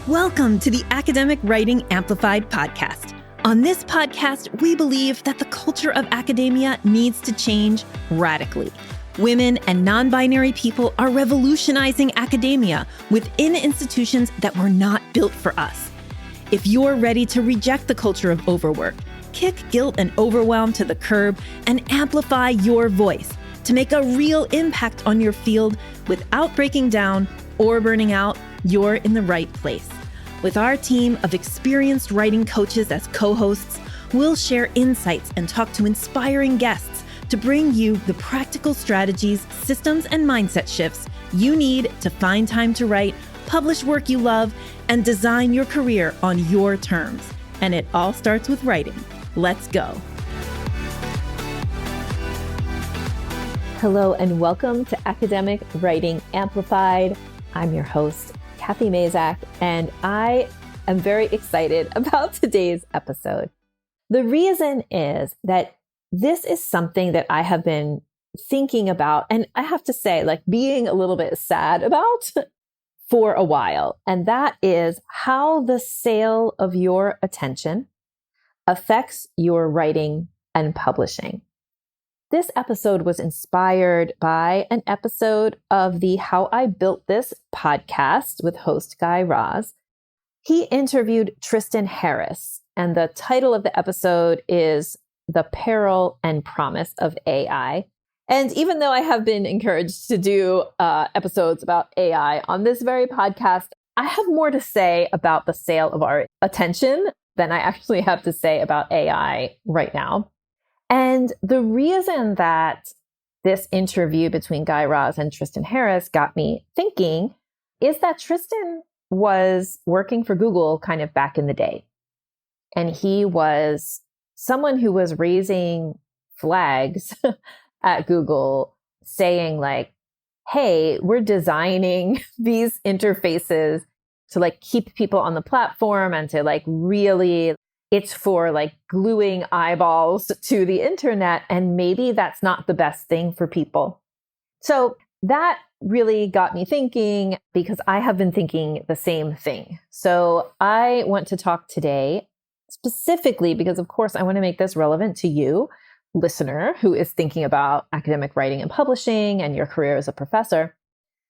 Welcome to the Academic Writing Amplified podcast. On this podcast, we believe that the culture of academia needs to change radically. Women and non-binary people are revolutionizing academia within institutions that were not built for us. If you're ready to reject the culture of overwork, kick guilt and overwhelm to the curb, and amplify your voice to make a real impact on your field without breaking down or burning out, you're in the right place. With our team of experienced writing coaches as co-hosts, we'll share insights and talk to inspiring guests to bring you the practical strategies, systems, and mindset shifts you need to find time to write, publish work you love, and design your career on your terms. And it all starts with writing. Let's go. Hello, and welcome to Academic Writing Amplified. I'm your host, Kathy Mazak, and I am very excited about today's episode. The reason is that this is something that I have been thinking about, and I have to say, like, being a little bit sad about for a while. And that is how the sale of your attention affects your writing and publishing. This episode was inspired by an episode of the How I Built This podcast with host Guy Raz. He interviewed Tristan Harris, and the title of the episode is The Peril and Promise of AI. And even though I have been encouraged to do episodes about AI on this very podcast, I have more to say about the sale of our attention than I actually have to say about AI right now. And the reason that this interview between Guy Raz and Tristan Harris got me thinking is that Tristan was working for Google kind of back in the day. And he was someone who was raising flags at Google saying like, hey, we're designing these interfaces to like keep people on the platform and to like really, it's for like gluing eyeballs to the internet. And maybe that's not the best thing for people. So that really got me thinking because I have been thinking the same thing. So I want to talk today specifically because, of course, I want to make this relevant to you, listener, who is thinking about academic writing and publishing and your career as a professor,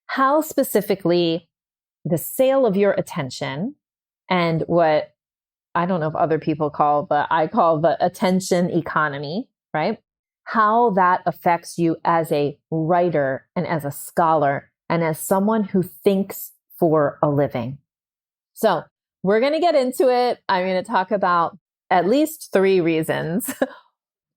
how specifically the sale of your attention and what I don't know if other people call, but I call the attention economy, right? How that affects you as a writer and as a scholar and as someone who thinks for a living. So we're going to get into it. I'm going to talk about at least 3 reasons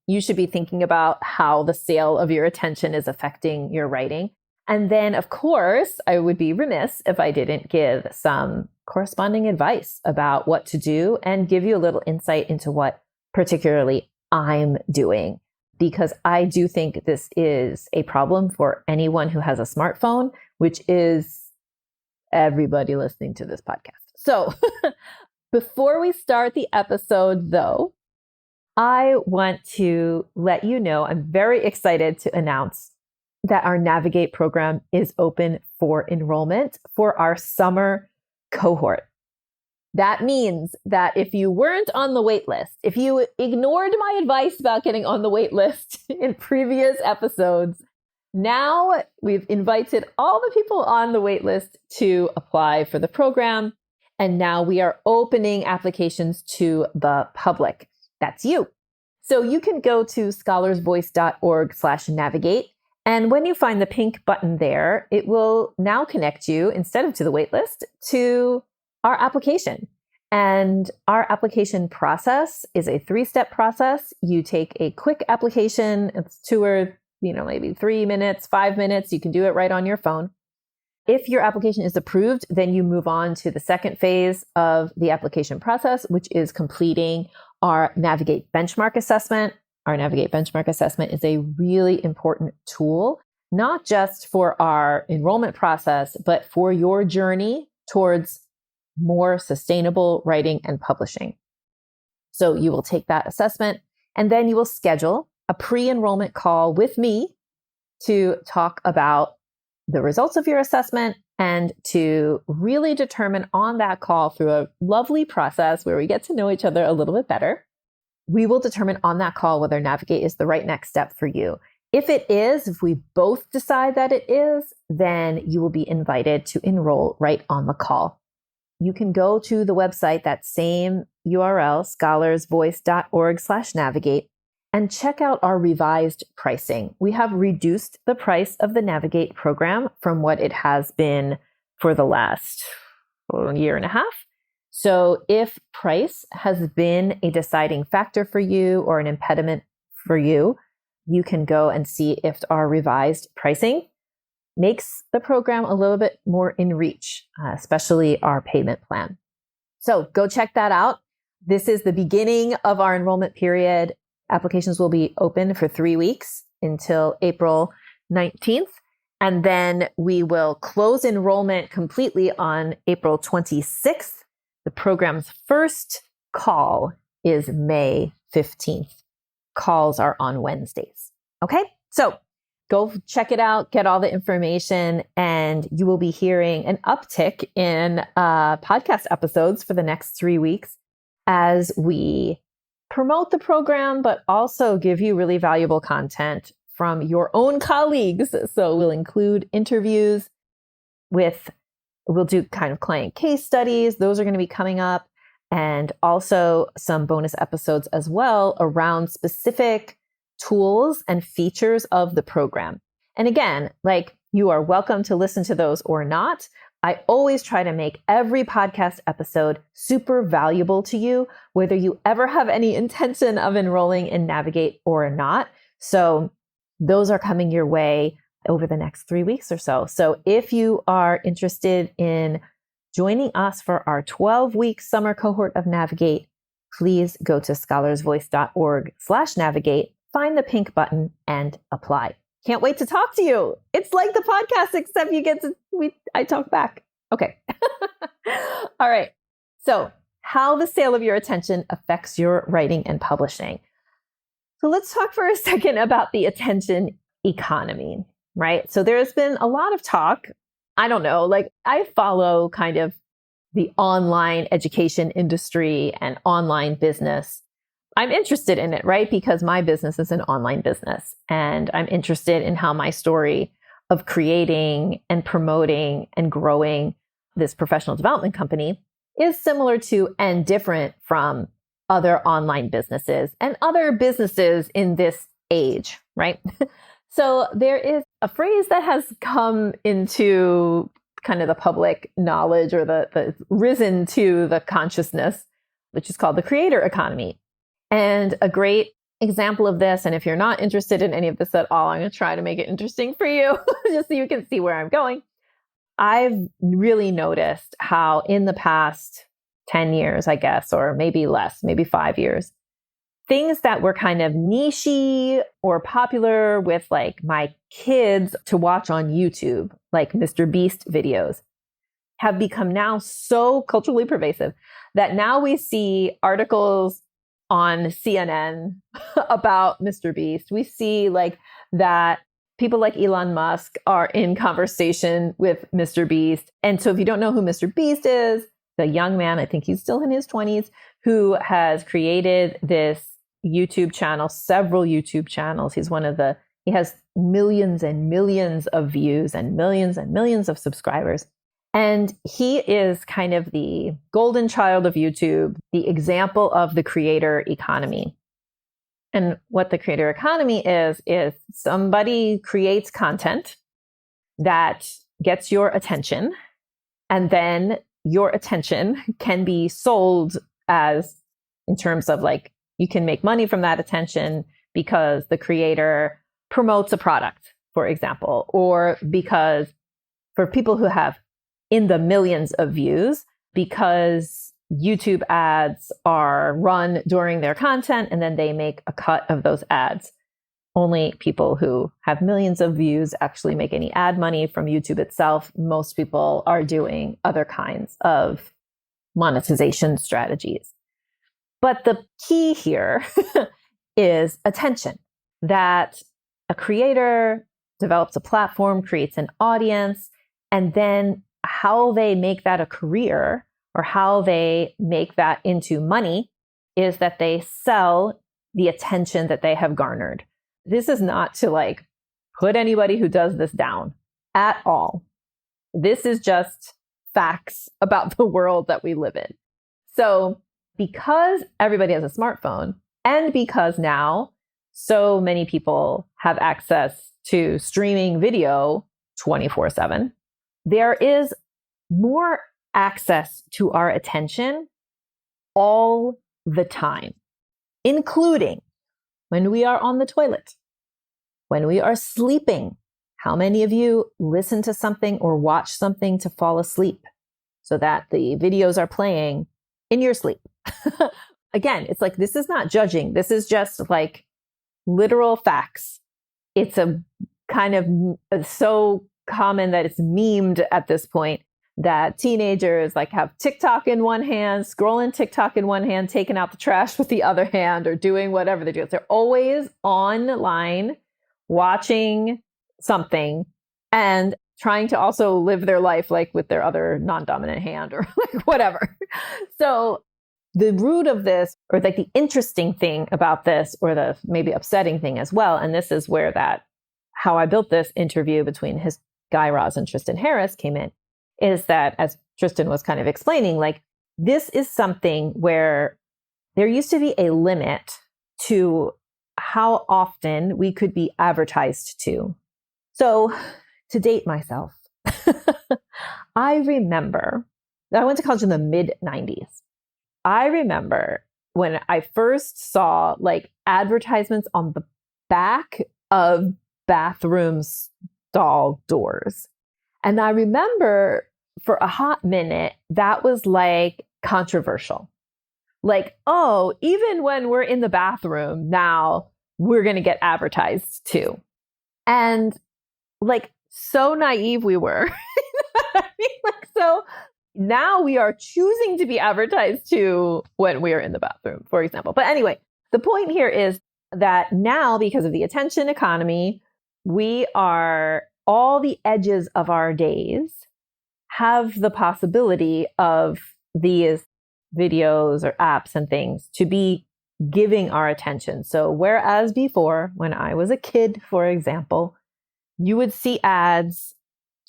you should be thinking about how the sale of your attention is affecting your writing. And then, of course, I would be remiss if I didn't give some corresponding advice about what to do and give you a little insight into what particularly I'm doing, because I do think this is a problem for anyone who has a smartphone, which is everybody listening to this podcast. So before we start the episode, though, I want to let you know I'm very excited to announce that our Navigate program is open for enrollment for our summer cohort. That means that if you weren't on the wait list, if you ignored my advice about getting on the wait list in previous episodes, now we've invited all the people on the wait list to apply for the program. And now we are opening applications to the public. That's you. So you can go to scholarsvoice.org/navigate. And when you find the pink button there, it will now connect you, instead of to the waitlist, to our application. And our application process is a 3-step process. You take a quick application. It's 2 or maybe 3 minutes, 5 minutes. You can do it right on your phone. If your application is approved, then you move on to the second phase of the application process, which is completing our Navigate benchmark assessment. Our Navigate benchmark assessment is a really important tool, not just for our enrollment process, but for your journey towards more sustainable writing and publishing. So you will take that assessment and then you will schedule a pre-enrollment call with me to talk about the results of your assessment and to really determine on that call through a lovely process where we get to know each other a little bit better. We will determine on that call whether Navigate is the right next step for you. If it is, if we both decide that it is, then you will be invited to enroll right on the call. You can go to the website, that same URL, scholarsvoice.org/navigate, and check out our revised pricing. We have reduced the price of the Navigate program from what it has been for the last year and a half. So if price has been a deciding factor for you or an impediment for you, you can go and see if our revised pricing makes the program a little bit more in reach, especially our payment plan. So go check that out. This is the beginning of our enrollment period. Applications will be open for 3 weeks until April 19th. And then we will close enrollment completely on April 26th. The program's first call is May 15th. Calls are on Wednesdays. Okay, so go check it out, get all the information, and you will be hearing an uptick in podcast episodes for the next 3 weeks as we promote the program, but also give you really valuable content from your own colleagues. So we'll include interviews we'll do kind of client case studies. Those are going to be coming up. And also some bonus episodes as well around specific tools and features of the program. And again, like, you are welcome to listen to those or not. I always try to make every podcast episode super valuable to you, whether you ever have any intention of enrolling in Navigate or not. So those are coming your way over the next 3 weeks or so. So if you are interested in joining us for our 12-week summer cohort of Navigate, please go to scholarsvoice.org/navigate, find the pink button, and apply. Can't wait to talk to you. It's like the podcast, except I talk back. Okay. All right. So how the sale of your attention affects your writing and publishing. So let's talk for a second about the attention economy, right? So there's been a lot of talk. I don't know, like, I follow kind of the online education industry and online business. I'm interested in it, right? Because my business is an online business, and I'm interested in how my story of creating and promoting and growing this professional development company is similar to and different from other online businesses and other businesses in this age, right? So there is a phrase that has come into kind of the public knowledge, or the risen to the consciousness, which is called the creator economy. And a great example of this, and if you're not interested in any of this at all, I'm going to try to make it interesting for you just so you can see where I'm going. I've really noticed how in the past 10 years, I guess, or maybe less, maybe 5 years, things that were kind of niche-y or popular with like my kids to watch on YouTube, like Mr. Beast videos, have become now so culturally pervasive that now we see articles on CNN about Mr. Beast. We see like that people like Elon Musk are in conversation with Mr. Beast. And so if you don't know who Mr. Beast is, the young man, I think he's still in his 20s, who has created this YouTube channel, several YouTube channels. He has millions and millions of views and millions of subscribers. And he is kind of the golden child of YouTube, the example of the creator economy. And what the creator economy is somebody creates content that gets your attention, and then your attention can be sold as, in terms of like, you can make money from that attention because the creator promotes a product, for example, or because for people who have in the millions of views, because YouTube ads are run during their content and then they make a cut of those ads. Only people who have millions of views actually make any ad money from YouTube itself. Most people are doing other kinds of monetization strategies. But the key here is attention, that a creator develops a platform, creates an audience, and then how they make that a career or how they make that into money is that they sell the attention that they have garnered. This is not to like put anybody who does this down at all. This is just facts about the world that we live in. So because everybody has a smartphone and because now so many people have access to streaming video 24/7, there is more access to our attention all the time, including when we are on the toilet, when we are sleeping. How many of you listen to something or watch something to fall asleep so that the videos are playing in your sleep? Again, it's like, this is not judging. This is just like literal facts. It's a kind of so common that it's memed at this point that teenagers like have TikTok in one hand, scrolling TikTok in one hand, taking out the trash with the other hand, or doing whatever they do. They're always online watching something and trying to also live their life like with their other non-dominant hand or like whatever. So the root of this, or like the interesting thing about this, or the maybe upsetting thing as well, and this is where that how I built this interview between his Guy Raz and Tristan Harris came in, is that, as Tristan was kind of explaining, like this is something where there used to be a limit to how often we could be advertised to. So to date myself, I remember that I went to college in the mid 90s. I remember when I first saw like advertisements on the back of bathroom stall doors. And I remember for a hot minute, that was like controversial. Like, oh, even when we're in the bathroom now, we're going to get advertised too. And like, so naive we were. I mean, like, so now we are choosing to be advertised to when we are in the bathroom, for example. But anyway, the point here is that now, because of the attention economy, we are, all the edges of our days have the possibility of these videos or apps and things to be giving our attention. So whereas before, when I was a kid, for example, you would see ads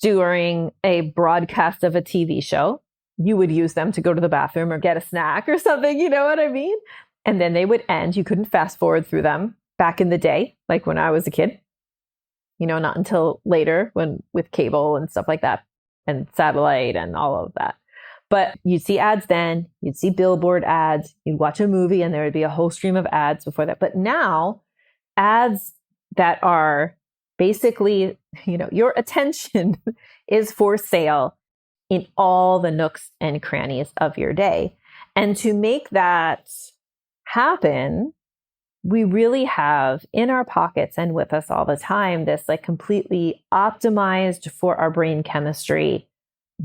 during a broadcast of a TV show, you would use them to go to the bathroom or get a snack or something, you know what I mean? And then they would end. You couldn't fast forward through them back in the day, like when I was a kid, you know, not until later when with cable and stuff like that and satellite and all of that. But you'd see ads then, you'd see billboard ads, you'd watch a movie and there would be a whole stream of ads before that. But now ads that are basically, you know, your attention is for sale in all the nooks and crannies of your day. And to make that happen, we really have in our pockets and with us all the time this like completely optimized for our brain chemistry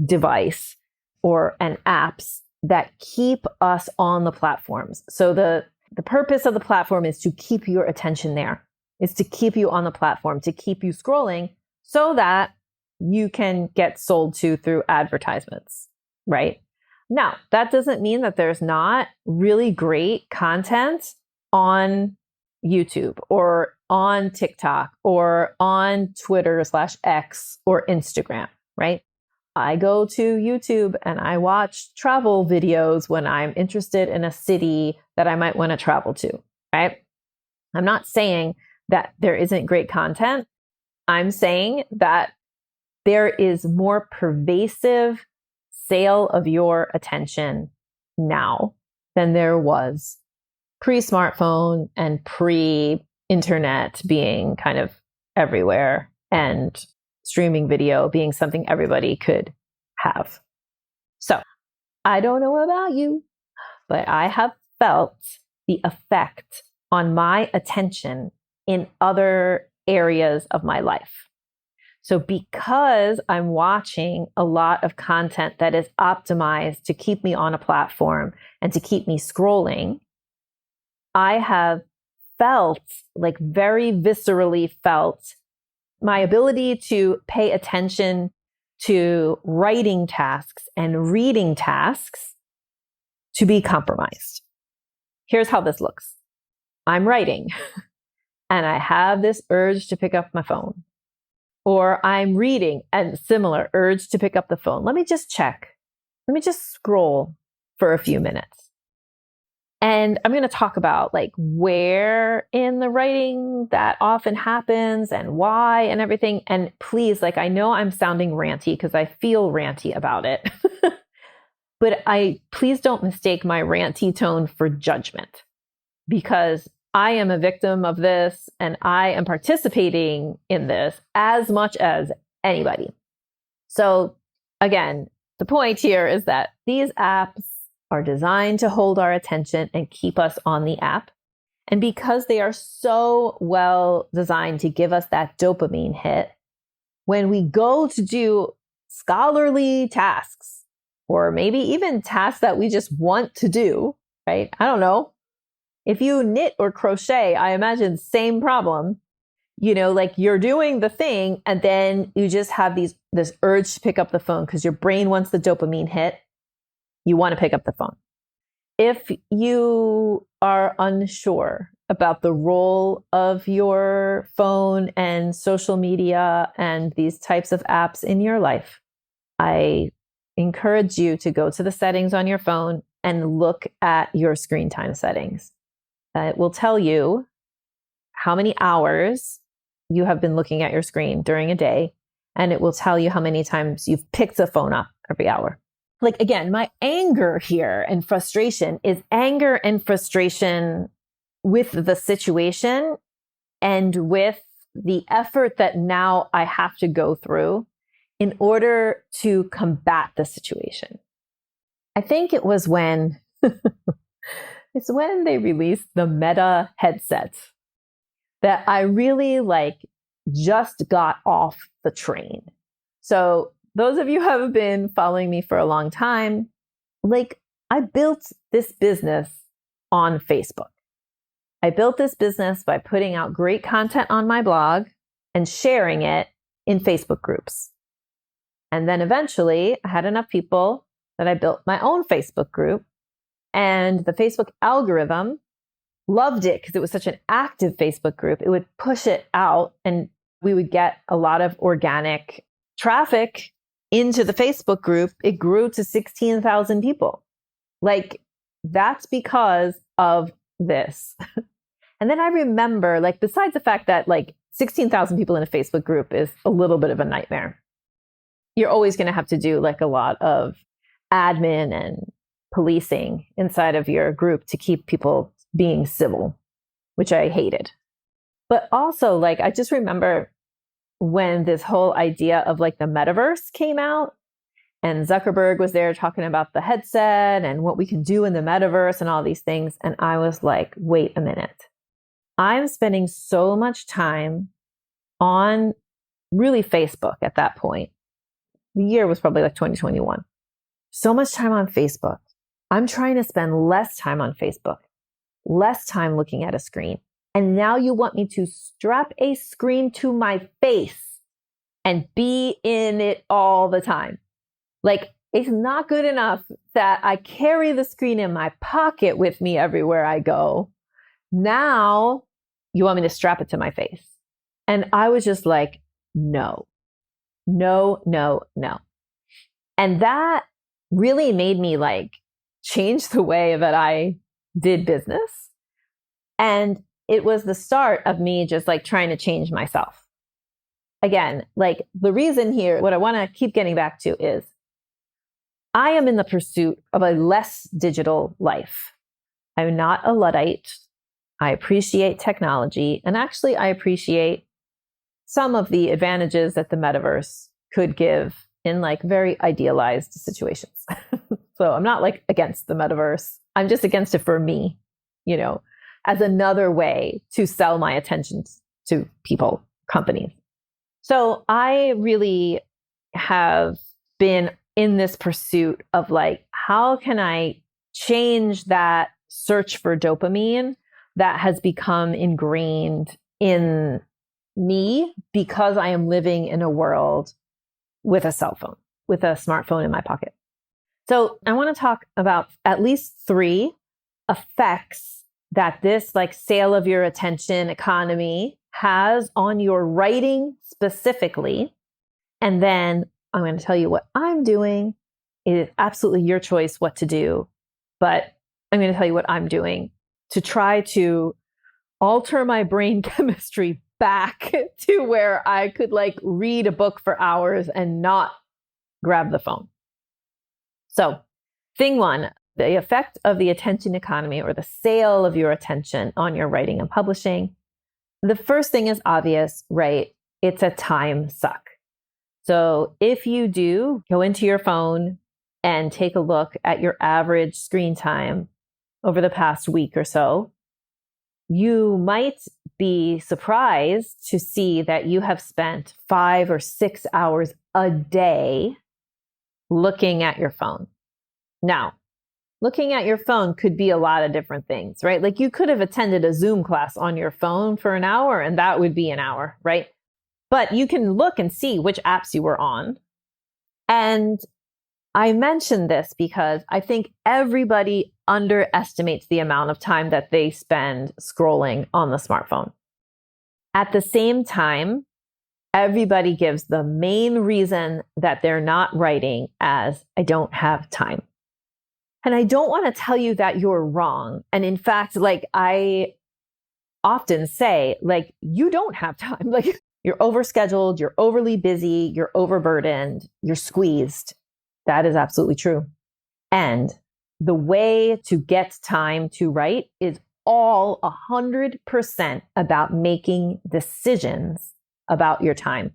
device and apps that keep us on the platforms. So the purpose of the platform is to keep your attention there. Is to keep you on the platform, to keep you scrolling so that you can get sold to through advertisements, right? Now, that doesn't mean that there's not really great content on YouTube or on TikTok or on Twitter/X or Instagram, right? I go to YouTube and I watch travel videos when I'm interested in a city that I might want to travel to, right? I'm not saying that there isn't great content. I'm saying that there is more pervasive sale of your attention now than there was pre-smartphone and pre-internet being kind of everywhere and streaming video being something everybody could have. So I don't know about you, but I have felt the effect on my attention in other areas of my life. So because I'm watching a lot of content that is optimized to keep me on a platform and to keep me scrolling, I have felt, like very viscerally felt, my ability to pay attention to writing tasks and reading tasks to be compromised. Here's how this looks. I'm writing and I have this urge to pick up my phone. Or I'm reading and similar urge to pick up the phone. Let me just check. Let me just scroll for a few minutes. And I'm going to talk about like where in the writing that often happens and why and everything. And please, like, I know I'm sounding ranty because I feel ranty about it, but please don't mistake my ranty tone for judgment, because I am a victim of this and I am participating in this as much as anybody. So again, the point here is that these apps are designed to hold our attention and keep us on the app. And because they are so well designed to give us that dopamine hit, when we go to do scholarly tasks, or maybe even tasks that we just want to do, right? I don't know. If you knit or crochet, I imagine same problem. You know, like you're doing the thing and then you just have this urge to pick up the phone because your brain wants the dopamine hit. You want to pick up the phone. If you are unsure about the role of your phone and social media and these types of apps in your life, I encourage you to go to the settings on your phone and look at your screen time settings. It will tell you how many hours you have been looking at your screen during a day, and it will tell you how many times you've picked the phone up every hour. Like, again, my anger here and frustration is anger and frustration with the situation and with the effort that now I have to go through in order to combat the situation. I think it was when it's when they released the Meta headset that I really just got off the train. So those of you who have been following me for a long time, I built this business on Facebook. I built this business by putting out great content on my blog and sharing it in Facebook groups. And then eventually I had enough people that I built my own Facebook group, and the Facebook algorithm loved it because it was such an active Facebook group. It would push it out and we would get a lot of organic traffic into the Facebook group. It grew to 16,000 people. That's because of this. And then I remember, besides the fact that 16,000 people in a Facebook group is a little bit of a nightmare. You're always going to have to do a lot of admin and policing inside of your group to keep people being civil, which I hated. But also, I just remember when this whole idea of the metaverse came out, and Zuckerberg was there talking about the headset and what we can do in the metaverse and all these things. And I was like, wait a minute. I'm spending so much time on really Facebook at that point. The year was probably 2021. So much time on Facebook. I'm trying to spend less time on Facebook, less time looking at a screen. And now you want me to strap a screen to my face and be in it all the time. It's not good enough that I carry the screen in my pocket with me everywhere I go. Now you want me to strap it to my face. And I was just like, no. And that really made me change the way that I did business. And it was the start of me just trying to change myself. Again, the reason here, what I want to keep getting back to is I am in the pursuit of a less digital life. I'm not a Luddite. I appreciate technology. And actually, I appreciate some of the advantages that the metaverse could give in very idealized situations. So I'm not against the metaverse. I'm just against it for me, as another way to sell my attention to people, companies. So I really have been in this pursuit of how can I change that search for dopamine that has become ingrained in me because I am living in a world with a cell phone, with a smartphone in my pocket. So I want to talk about at least 3 effects that this like sale of your attention economy has on your writing specifically. And then I'm going to tell you what I'm doing. It is absolutely your choice what to do, but I'm going to tell you what I'm doing to try to alter my brain chemistry back to where I could like read a book for hours and not grab the phone. So, thing 1, the effect of the attention economy or the sale of your attention on your writing and publishing. The first thing is obvious, right? It's a time suck. So if you do go into your phone and take a look at your average screen time over the past week or so, you might be surprised to see that you have spent 5 or 6 hours a day looking at your phone. Now, looking at your phone could be a lot of different things, right? Like you could have attended a Zoom class on your phone for an hour and that would be an hour, right? But you can look and see which apps you were on. And I mention this because I think everybody underestimates the amount of time that they spend scrolling on the smartphone. At the same time, everybody gives the main reason that they're not writing as I don't have time. And I don't want to tell you that you're wrong. And in fact, like I often say, like, you don't have time. Like you're overscheduled, you're overly busy, you're overburdened, you're squeezed. That is absolutely true. And the way to get time to write is all 100% about making decisions about your time.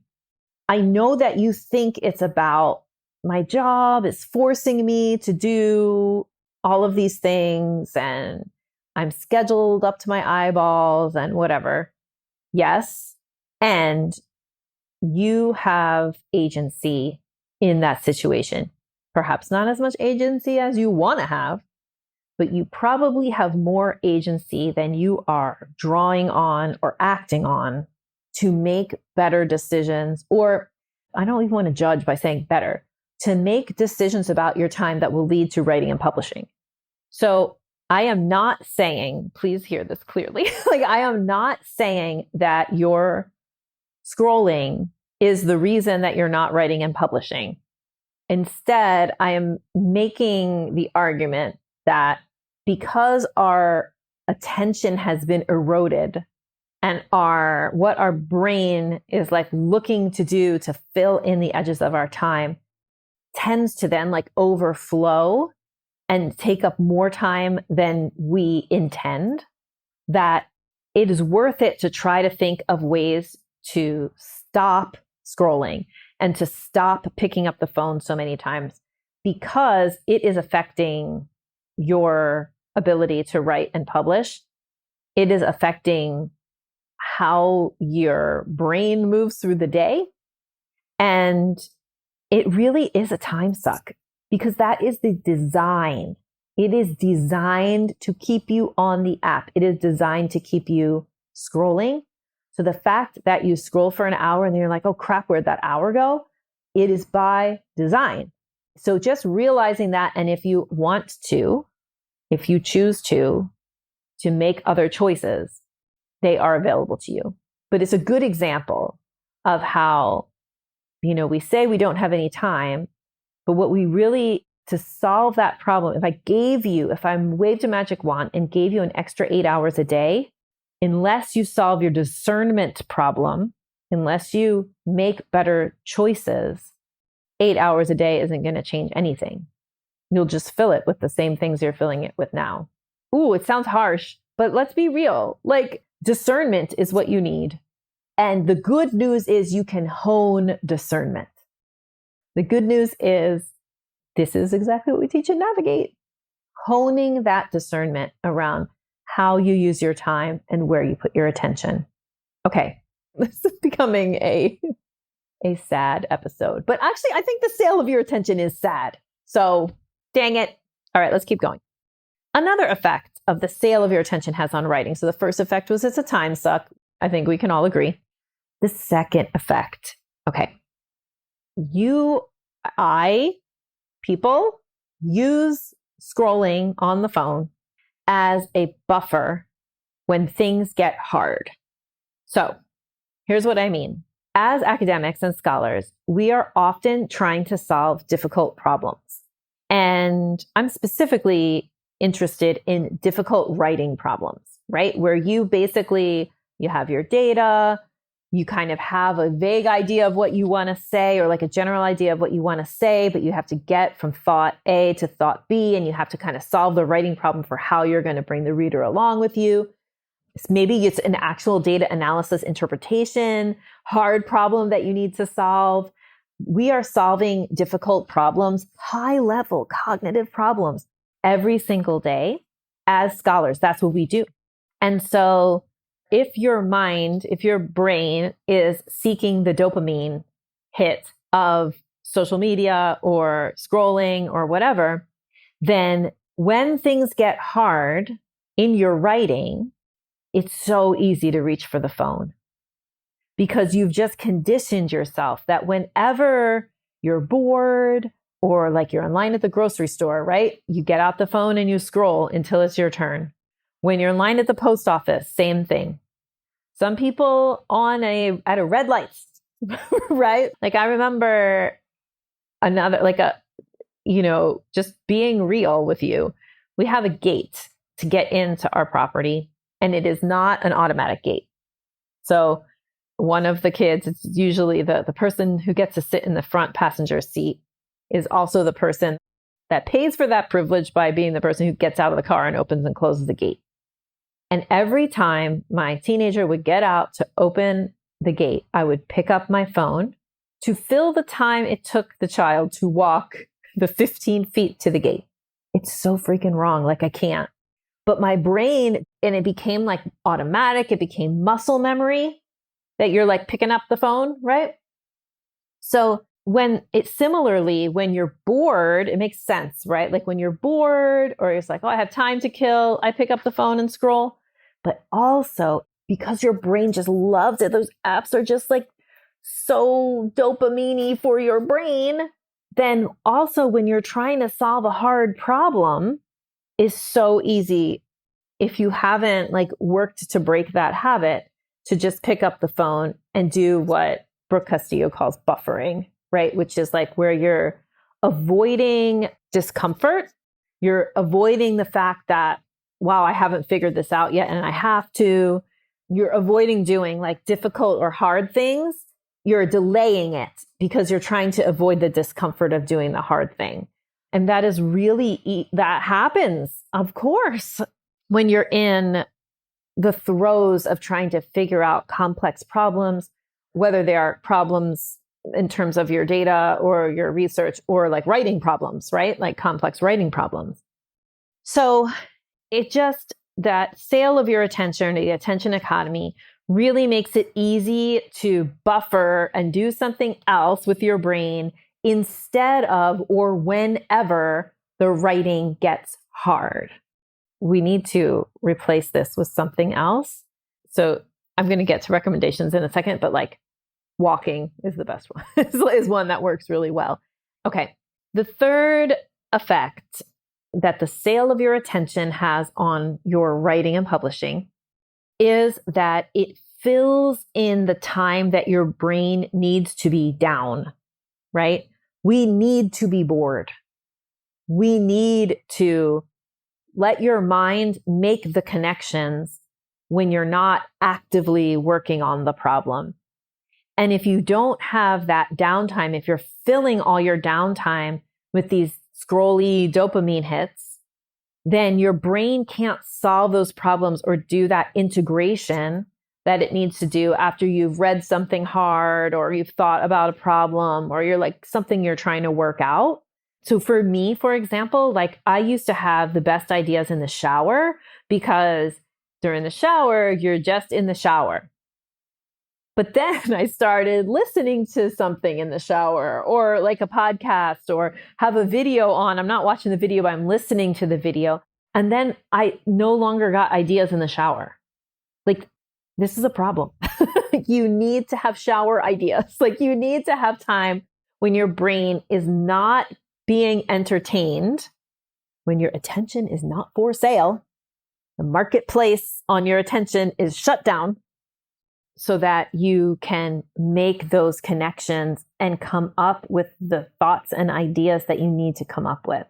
I know that you think it's about my job is forcing me to do all of these things and I'm scheduled up to my eyeballs and whatever. Yes. And you have agency in that situation. Perhaps not as much agency as you want to have, but you probably have more agency than you are drawing on or acting on to make better decisions. Or I don't even want to judge by saying better, to make decisions about your time that will lead to writing and publishing. So I am not saying, please hear this clearly, like I am not saying that your scrolling is the reason that you're not writing and publishing. Instead, I am making the argument that because our attention has been eroded and what our brain is like looking to do to fill in the edges of our time tends to then like overflow and take up more time than we intend, that it is worth it to try to think of ways to stop scrolling and to stop picking up the phone so many times, because it is affecting your ability to write and publish. It is affecting how your brain moves through the day. And it really is a time suck because that is the design. It is designed to keep you on the app. It is designed to keep you scrolling. So the fact that you scroll for an hour and then you're like, oh crap, where'd that hour go? It is by design. So just realizing that, and if you want to, if you choose to make other choices, they are available to you. But it's a good example of how, we say we don't have any time, but what we really, to solve that problem, if I waved a magic wand and gave you an extra 8 hours a day, unless you solve your discernment problem, unless you make better choices, 8 hours a day isn't going to change anything. You'll just fill it with the same things you're filling it with now. Ooh, it sounds harsh, but let's be real. Like, discernment is what you need. And the good news is you can hone discernment. The good news is this is exactly what we teach in Navigate. Honing that discernment around how you use your time and where you put your attention. Okay, this is becoming a sad episode. But actually, I think the sale of your attention is sad. So dang it. All right, let's keep going. Another effect of the sale of your attention has on writing. So the first effect was it's a time suck. I think we can all agree. The second effect, okay, you, I, people use scrolling on the phone as a buffer when things get hard. So here's what I mean. As academics and scholars, we are often trying to solve difficult problems. And I'm specifically interested in difficult writing problems, right? Where you have your data, you kind of have a vague idea of what you want to say, or like a general idea of what you want to say, but you have to get from thought A to thought B, and you have to kind of solve the writing problem for how you're going to bring the reader along with you. Maybe it's an actual data analysis interpretation, hard problem that you need to solve. We are solving difficult problems, high level cognitive problems every single day as scholars. That's what we do. And so if your brain is seeking the dopamine hit of social media or scrolling or whatever, then when things get hard in your writing, it's so easy to reach for the phone because you've just conditioned yourself that whenever you're bored or like you're in line at the grocery store, right? You get out the phone and you scroll until it's your turn. When you're in line at the post office, same thing. Some people at a red light, right? Like I remember just being real with you. We have a gate to get into our property, and it is not an automatic gate. So one of the kids, it's usually the person who gets to sit in the front passenger seat, is also the person that pays for that privilege by being the person who gets out of the car and opens and closes the gate. And every time my teenager would get out to open the gate, I would pick up my phone to fill the time it took the child to walk the 15 feet to the gate. It's so freaking wrong. Like I can't. But my brain, and it became like automatic. It became muscle memory that you're like picking up the phone, right? So when you're bored, it makes sense, right? Like when you're bored or it's like, oh, I have time to kill, I pick up the phone and scroll. But also because your brain just loves it. Those apps are just like so dopamine-y for your brain. Then also when you're trying to solve a hard problem, is so easy if you haven't like worked to break that habit to just pick up the phone and do what Brooke Castillo calls buffering, right? Which is like where you're avoiding discomfort. You're avoiding the fact that, wow, I haven't figured this out yet and I have to. You're avoiding doing like difficult or hard things. You're delaying it because you're trying to avoid the discomfort of doing the hard thing. And that is that happens, of course, when you're in the throes of trying to figure out complex problems, whether they are problems in terms of your data or your research or like writing problems, right? Like complex writing problems. So that sale of your attention, the attention economy, really makes it easy to buffer and do something else with your brain instead of or whenever the writing gets hard. We need to replace this with something else. So I'm going to get to recommendations in a second, but like walking is the best one, is one that works really well. Okay. The third effect that the sale of your attention has on your writing and publishing is that it fills in the time that your brain needs to be down, right? We need to be bored. We need to let your mind make the connections when you're not actively working on the problem. And if you don't have that downtime, if you're filling all your downtime with these scrolly dopamine hits, then your brain can't solve those problems or do that integration that it needs to do after you've read something hard or you've thought about a problem or you're like something you're trying to work out. So for me, for example, like I used to have the best ideas in the shower because during the shower, you're just in the shower. But then I started listening to something in the shower or like a podcast or have a video on. I'm not watching the video, but I'm listening to the video. And then I no longer got ideas in the shower. Like, this is a problem. You need to have shower ideas. Like you need to have time when your brain is not being entertained, when your attention is not for sale, the marketplace on your attention is shut down so that you can make those connections and come up with the thoughts and ideas that you need to come up with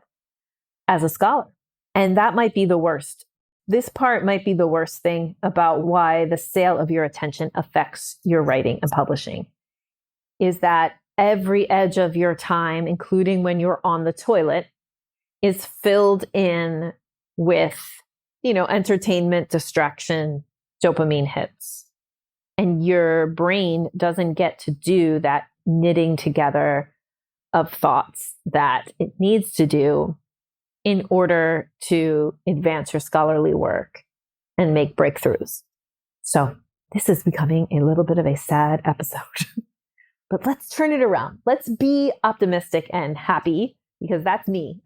as a scholar. And that might be the worst. This part might be the worst thing about why the sale of your attention affects your writing and publishing, is that every edge of your time, including when you're on the toilet, is filled in with, entertainment, distraction, dopamine hits. And your brain doesn't get to do that knitting together of thoughts that it needs to do in order to advance your scholarly work and make breakthroughs. So this is becoming a little bit of a sad episode, but let's turn it around. Let's be optimistic and happy, because that's me.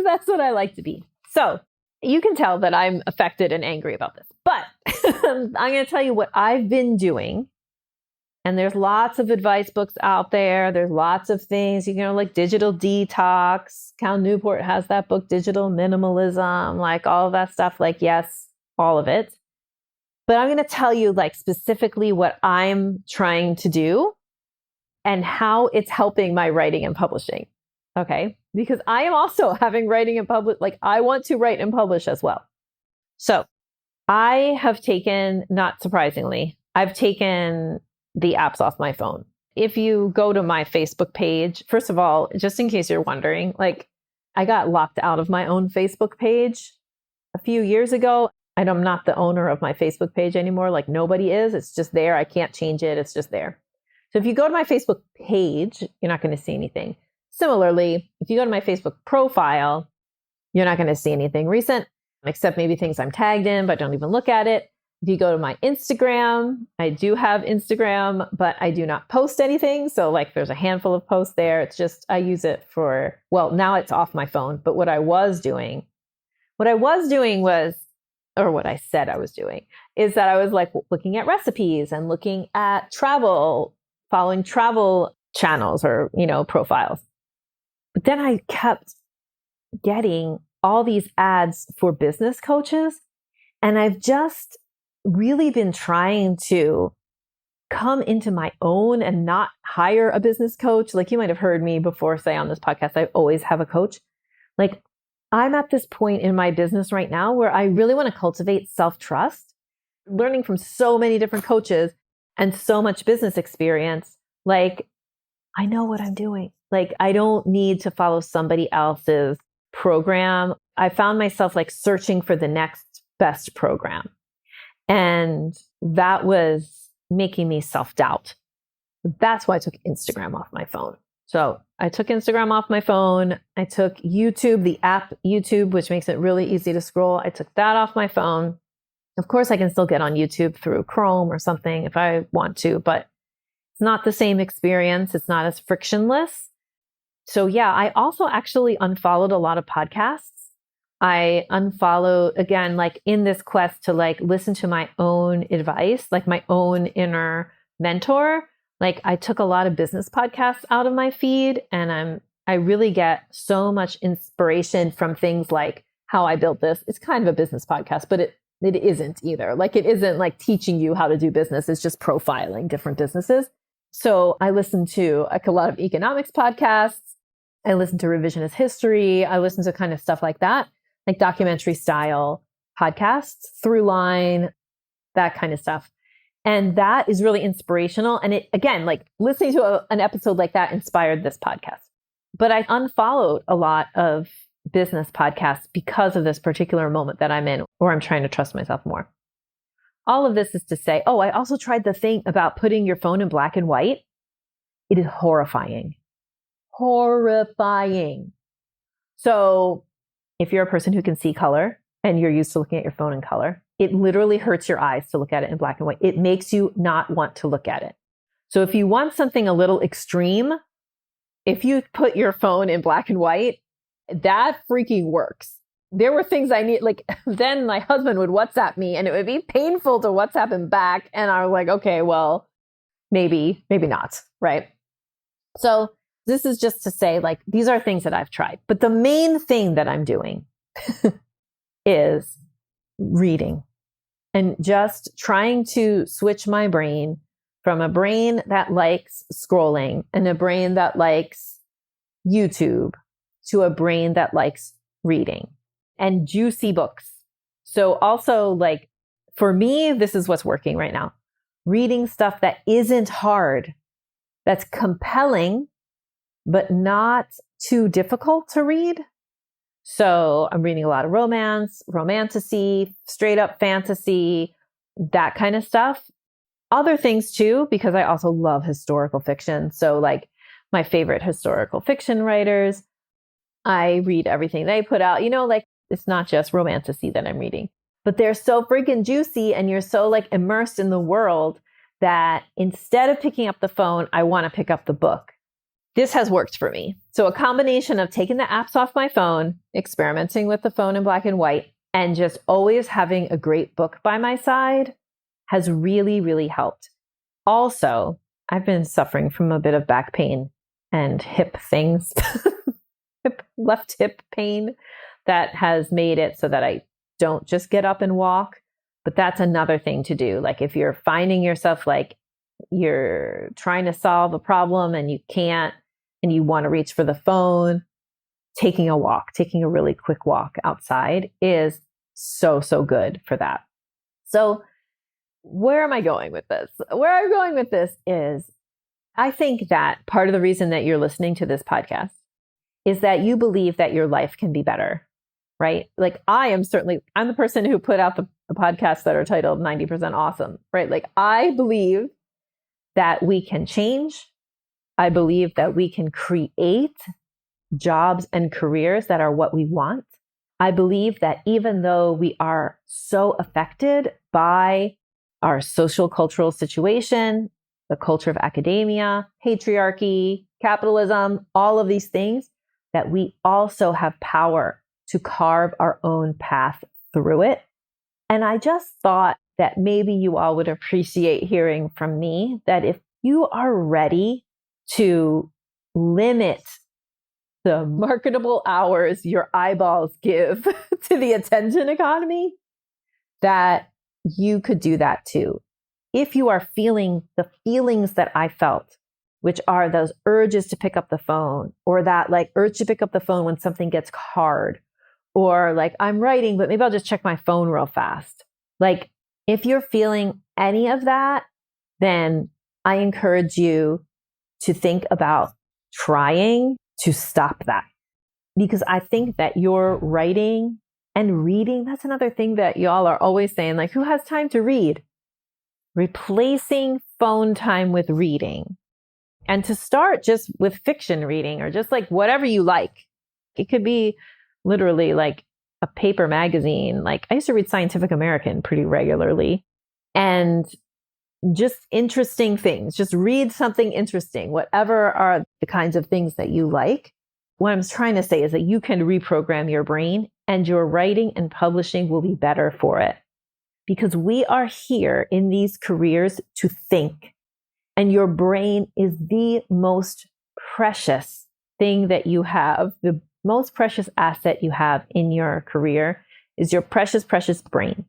That's what I like to be. So you can tell that I'm affected and angry about this, but I'm going to tell you what I've been doing. And there's lots of advice books out there. There's lots of things, like digital detox. Cal Newport has that book, Digital Minimalism, like all of that stuff. Like, yes, all of it. But I'm going to tell you specifically what I'm trying to do and how it's helping my writing and publishing. Okay. Because I am also having writing and publish. I want to write and publish as well. So I have taken, not surprisingly, I've taken the apps off my phone. If you go to my Facebook page, first of all, just in case you're wondering, I got locked out of my own Facebook page a few years ago. And I'm not the owner of my Facebook page anymore. Nobody is. It's just there. I can't change it. It's just there. So if you go to my Facebook page, you're not going to see anything. Similarly, if you go to my Facebook profile, you're not going to see anything recent, except maybe things I'm tagged in, but don't even look at it. If you go to my Instagram, I do have Instagram, but I do not post anything. So there's a handful of posts there. It's just, I use it now it's off my phone. But what I said I was doing is that I was looking at recipes and looking at travel, following travel channels or, profiles. But then I kept getting all these ads for business coaches. And I've just really been trying to come into my own and not hire a business coach. You might have heard me before say on this podcast, I always have a coach. I'm at this point in my business right now where I really want to cultivate self-trust, learning from so many different coaches and so much business experience. I know what I'm doing. I don't need to follow somebody else's program. I found myself searching for the next best program. And that was making me self-doubt. That's why I took Instagram off my phone. So I took Instagram off my phone. I took YouTube, the app YouTube, which makes it really easy to scroll. I took that off my phone. Of course, I can still get on YouTube through Chrome or something if I want to, but it's not the same experience. It's not as frictionless. So yeah, I also actually unfollowed a lot of podcasts. I unfollowed, again, in this quest to listen to my own advice, my own inner mentor. I took a lot of business podcasts out of my feed, and I really get so much inspiration from things like How I Built This. It's kind of a business podcast, but it isn't either. It isn't teaching you how to do business. It's just profiling different businesses. So I listen to a lot of economics podcasts. I listen to revisionist history. I listen to kind of stuff like that, documentary style podcasts, Throughline, that kind of stuff. And that is really inspirational. And it, again, listening to an episode like that inspired this podcast. But I unfollowed a lot of business podcasts because of this particular moment that I'm in, where I'm trying to trust myself more. All of this is to say, I also tried the thing about putting your phone in black and white. It is horrifying. Horrifying. So if you're a person who can see color and you're used to looking at your phone in color, it literally hurts your eyes to look at it in black and white. It makes you not want to look at it. So if you want something a little extreme, if you put your phone in black and white, that freaking works. There were things I need, then my husband would WhatsApp me and it would be painful to WhatsApp him back. And I was okay, well, maybe not, right? So This is just to say, like, these are things that I've tried. But the main thing that I'm doing is reading and just trying to switch my brain from a brain that likes scrolling and a brain that likes YouTube to a brain that likes reading and juicy books. So also, like, for me, this is what's working right now. Reading stuff that isn't hard, that's compelling, but not too difficult to read. So I'm reading a lot of romance, romantasy, straight up fantasy, that kind of stuff. Other things too, because I also love historical fiction. So like my favorite historical fiction writers, I read everything they put out. Like it's not just romantasy that I'm reading, but they're so freaking juicy and you're so like immersed in the world that instead of picking up the phone, I want to pick up the book. This has worked for me. So a combination of taking the apps off my phone, experimenting with the phone in black and white, and just always having a great book by my side has really, really helped. Also, I've been suffering from a bit of back pain and hip things, left hip pain that has made it so that I don't just get up and walk. But that's another thing to do. Like if you're finding yourself like you're trying to solve a problem and you can't, and you want to reach for the phone, taking a really quick walk outside is so, so good for that. So where am I going with this? Where I'm going with this is I think that part of the reason that you're listening to this podcast is that you believe that your life can be better, right? Like I'm the person who put out the podcasts that are titled 90% Awesome, right? Like I believe that we can change. I believe that we can create jobs and careers that are what we want. I believe that even though we are so affected by our social cultural situation, the culture of academia, patriarchy, capitalism, all of these things, that we also have power to carve our own path through it. And I just thought that maybe you all would appreciate hearing from me that if you are ready to limit the marketable hours your eyeballs give to the attention economy, that you could do that too. If you are feeling the feelings that I felt, which are those urges to pick up the phone, or that like urge to pick up the phone when something gets hard, or like I'm writing, but maybe I'll just check my phone real fast. Like if you're feeling any of that, then I encourage you to think about trying to stop that. Because I think that your writing and reading, that's another thing that y'all are always saying, like, who has time to read? Replacing phone time with reading. And to start just with fiction reading or just like whatever you like. It could be literally like a paper magazine. Like I used to read Scientific American pretty regularly. And just interesting things. Just read something interesting, whatever are the kinds of things that you like. What I'm trying to say is that you can reprogram your brain and your writing and publishing will be better for it. Because we are here in these careers to think. And your brain is the most precious thing that you have. The most precious asset you have in your career is your precious, precious brain.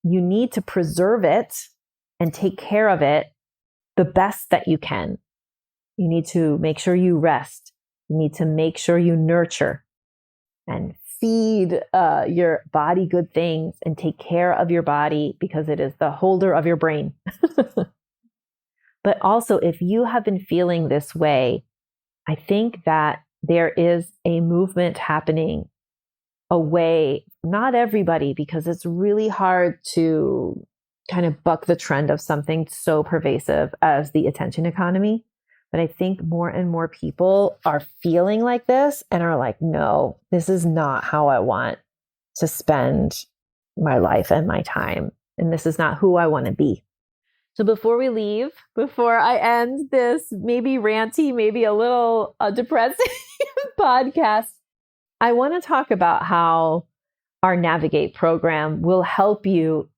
You need to preserve it and take care of it the best that you can. You need to make sure you rest. You need to make sure you nurture and feed your body good things and take care of your body because it is the holder of your brain. But also, if you have been feeling this way, I think that there is a movement happening away, not everybody, because it's really hard to kind of buck the trend of something so pervasive as the attention economy. But I think more and more people are feeling like this and are like, no, this is not how I want to spend my life and my time. And this is not who I want to be. So before we leave, before I end this maybe ranty, maybe a little depressing podcast, I want to talk about how our Navigate program will help you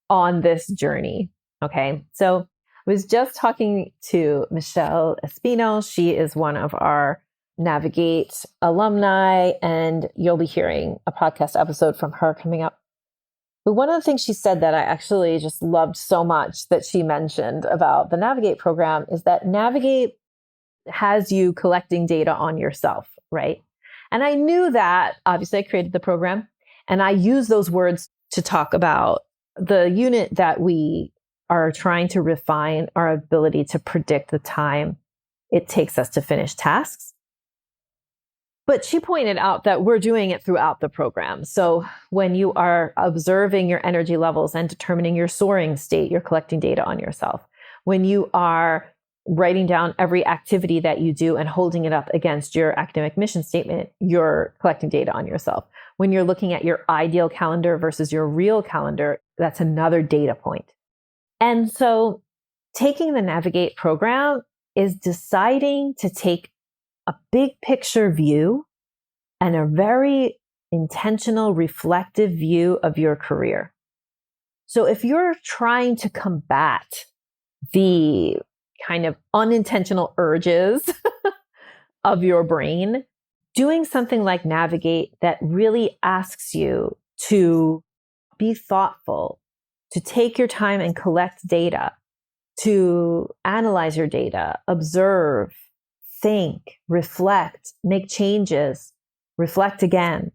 on this journey. Okay. So was just talking to Michelle Espino. She is one of our Navigate alumni, and you'll be hearing a podcast episode from her coming up. But one of the things she said that I actually just loved so much that she mentioned about the Navigate program is that Navigate has you collecting data on yourself, right? And I knew that. Obviously, I created the program, and I use those words to talk about the unit that we are trying to refine our ability to predict the time it takes us to finish tasks. But she pointed out that we're doing it throughout the program. So when you are observing your energy levels and determining your soaring state, you're collecting data on yourself. When you are writing down every activity that you do and holding it up against your academic mission statement, you're collecting data on yourself. When you're looking at your ideal calendar versus your real calendar, that's another data point. And so taking the Navigate program is deciding to take a big picture view and a very intentional, reflective view of your career. So if you're trying to combat the kind of unintentional urges of your brain, doing something like Navigate that really asks you to be thoughtful, to take your time and collect data, to analyze your data, observe, think, reflect, make changes, reflect again.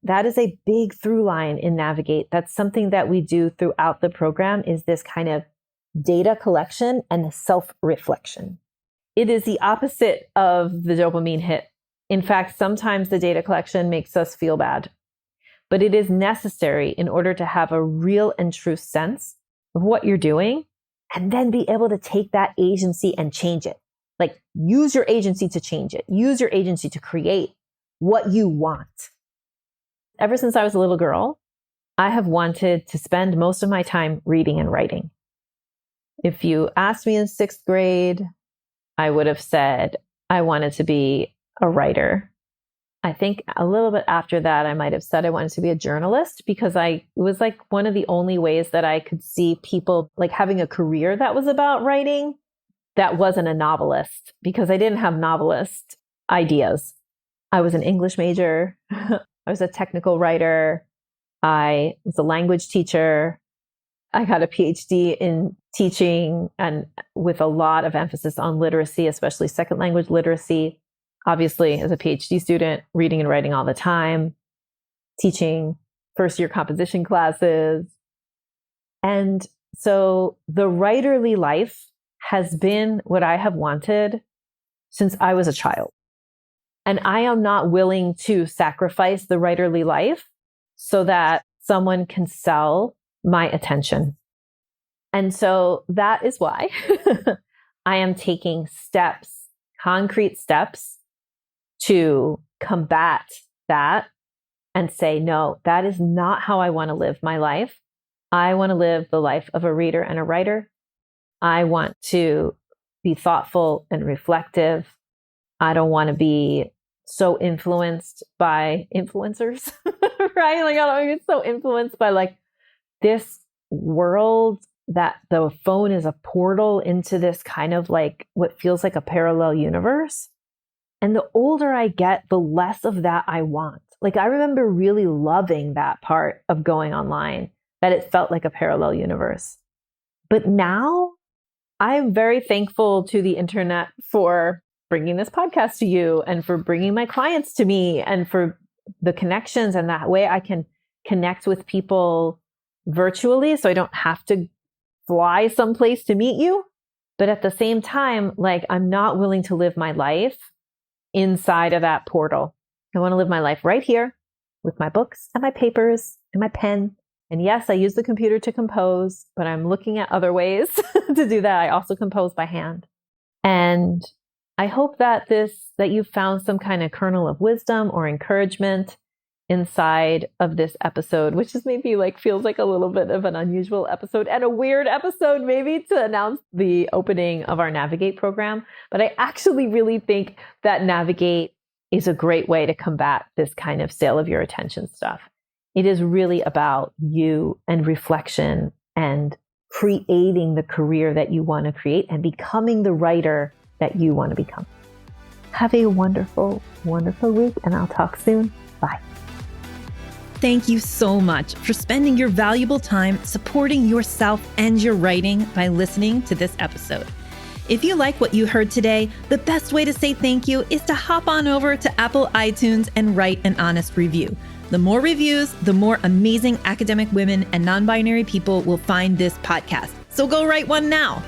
That is a big through line in Navigate. That's something that we do throughout the program, is this kind of data collection and self-reflection. It is the opposite of the dopamine hit. In fact, sometimes the data collection makes us feel bad, but it is necessary in order to have a real and true sense of what you're doing, and then be able to take that agency and change it. Like, use your agency to change it. Use your agency to create what you want. Ever since I was a little girl, I have wanted to spend most of my time reading and writing. If you asked me in 6th grade, I would have said I wanted to be a writer. I think a little bit after that, I might have said I wanted to be a journalist, because it was like one of the only ways that I could see people like having a career that was about writing that wasn't a novelist, because I didn't have novelist ideas. I was an English major. I was a technical writer. I was a language teacher. I got a PhD in teaching, and with a lot of emphasis on literacy, especially second language literacy. Obviously, as a PhD student, reading and writing all the time, teaching first year composition classes. And so the writerly life has been what I have wanted since I was a child. And I am not willing to sacrifice the writerly life so that someone can sell my attention. And so that is why I am taking steps, concrete steps, to combat that and say, no, that is not how I want to live my life. I want to live the life of a reader and a writer. I want to be thoughtful and reflective. I don't want to be so influenced by influencers, right? Like, I don't want to be so influenced by like this world that the phone is a portal into this kind of like what feels like a parallel universe. And the older I get, the less of that I want. Like, I remember really loving that part of going online, that it felt like a parallel universe. But now I'm very thankful to the internet for bringing this podcast to you, and for bringing my clients to me, and for the connections. And that way I can connect with people virtually, so I don't have to fly someplace to meet you. But at the same time, like, I'm not willing to live my life inside of that portal. I want to live my life right here with my books and my papers and my pen. And yes, I use the computer to compose, but I'm looking at other ways to do that. I also compose by hand. And I hope that you've found some kind of kernel of wisdom or encouragement inside of this episode, which is maybe like feels like a little bit of an unusual episode and a weird episode, maybe, to announce the opening of our Navigate program. But I actually really think that Navigate is a great way to combat this kind of sale of your attention stuff. It is really about you and reflection and creating the career that you want to create and becoming the writer that you want to become. Have a wonderful, wonderful week, and I'll talk soon. Bye. Thank you so much for spending your valuable time supporting yourself and your writing by listening to this episode. If you like what you heard today, the best way to say thank you is to hop on over to Apple iTunes and write an honest review. The more reviews, the more amazing academic women and non-binary people will find this podcast. So go write one now.